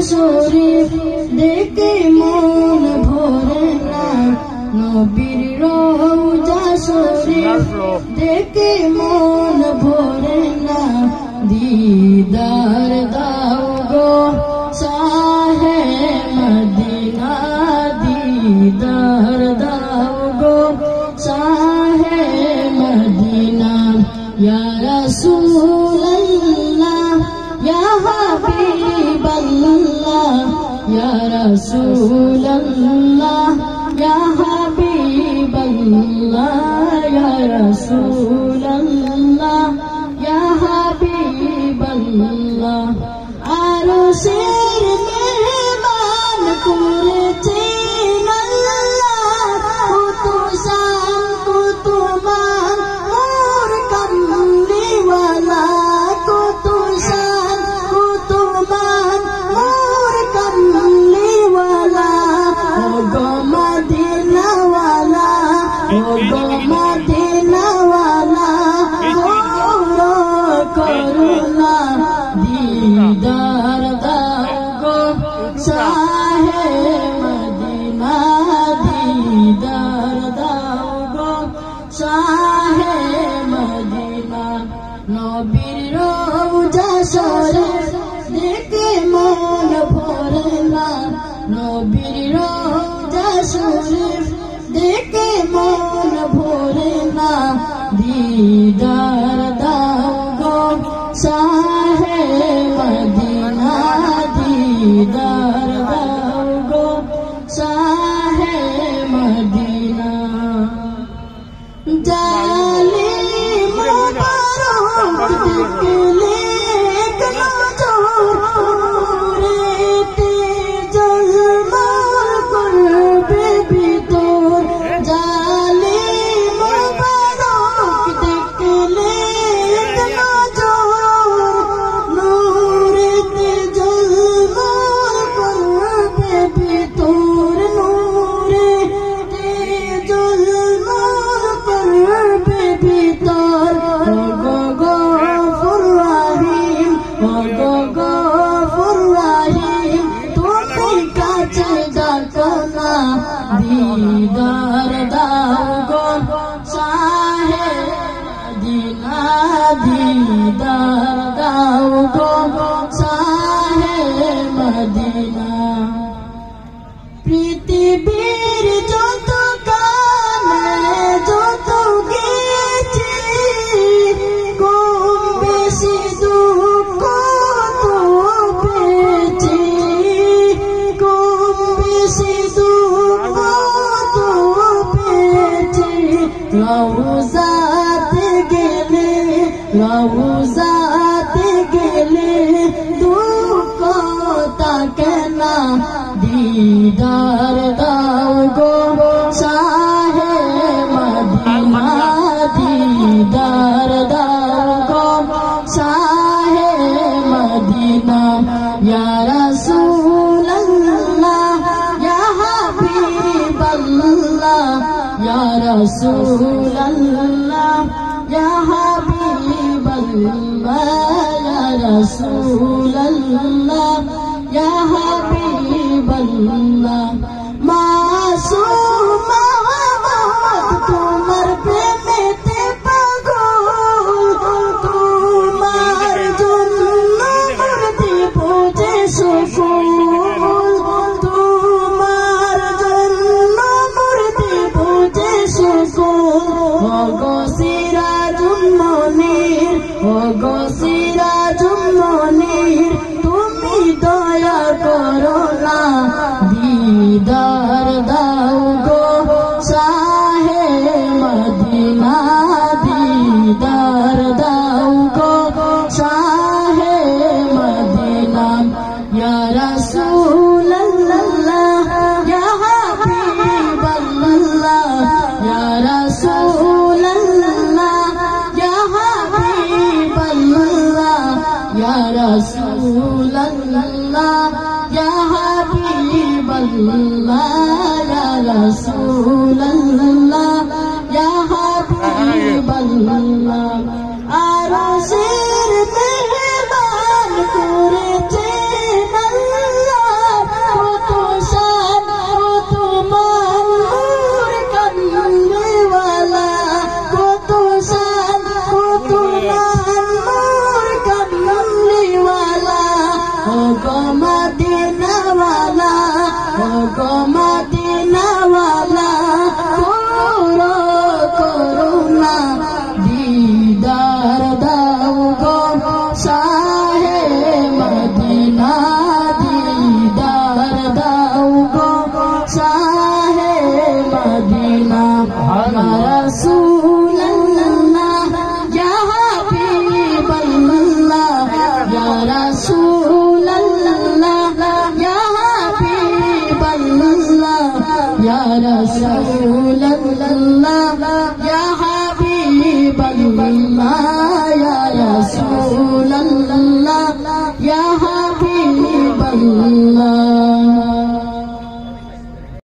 শরীফ দেখে মন ভরে না, নবীর রওজা শরীফ দেখে মন ভরে না, দিদার দাও গো শাহে মদিনা, দিদার দাও গো শাহে মদিনা। ইয়া রাসূলুল্লাহ ইয়া হাবিবাল্লাহ, ইয়া রাসূলুল্লাহ ইয়া হাবিবাল্লাহ, ইয়া রাসূলুল্লাহ ইয়া হাবিবাল্লাহ। আরশের মেহমান করেছেন আল্লাহ, কত শান কত মান মোর কামলিওয়ালা, কত শান কত মান মোর কামলিওয়ালা। ও গো মদিনাওয়ালা, ও গো মদিনাওয়ালা, করুণা দিদার দাও গো শাহে মদিনা, দিদার দাও গো শাহে মদিনা। নবীর রওজা শরীফ দেখে মন ভরে না, নবীর রওজা শরীফ দেখে মন ভরে না, দিদার দাও গো শাহে মদিনা, দিদার দাও গো শাহে মদিনা। জালিম মুবারক দেখলে এক নজর নূরেতে জলমল করবে ভিতর, জালিম মুবারক দেখলে এক নজর নূরেতে জলমল করবে ভিতর, নূরেতে জলমল করবে ভিতর। ও গো গফুর রহিম, ও গো গফুর রহিম, তুমি কাছে ডাকো না, দিদার দাও গো শাহে মদিনা, দিদার দাও গো শাহে মদিনা। পৃথিবীর যত কানে যত গেছি, কম বেশি দুঃখ তো পেয়েছি, কম বেশি দুঃখ তো পেয়েছি। রওজাতে গেলে, রওজাতে গেলে দুঃখ থাকে না, দিদার দাও গো শাহে মদিনা, দিদার দাও গো শাহে মদিনা। ইয়া রাসূলুল্লাহ ইয়া হাবিবাল্লাহ, ইয়া রাসূলুল্লাহ ইয়া হাবিবাল্লাহ, ইয়া রাসূলুল্লাহ ইয়া হাবিবাল্লাহ। মাসুম মোহাম্মদ তোমার প্রেমেতে পাগল, তোমার জন্য মরতে বুঝে সকল, তোমার জন্য মরতে বুঝে সকল। ও গো সিরাজুল মুনীর, ও গো সিরাজুল মুনীর, তুমি দয়া করো না, দিদার দাও গো শাহে মদিনা, দিদার দাও গো শাহে মদিনা। ইয়া রাসূলুল্লাহ ইয়া হাবিবাল্লাহ, ইয়া রাসূলুল্লাহ ইয়া হাবিবাল্লাহ, ইয়া রাসূলুল্লাহ ইয়া হাবিবাল্লাহ, ইয়া রাসূলুল্লাহ ইয়া হাবিবাল্লাহ। আরশের মেহমান করেছেন আল্লাহ, गो मदीना वाला गो मदीना वाला करो करुणा दीदार दाओ गो शाहे मदीना दीदार दाओ गो शाहे मदीना या रसूल अल्लाह या हबीब अल्लाह या रसूल अल्लाह या हबीब अल्लाह या रसूल अल्लाह या हबीब अल्लाह या रसूल अल्लाह या हबीब अल्लाह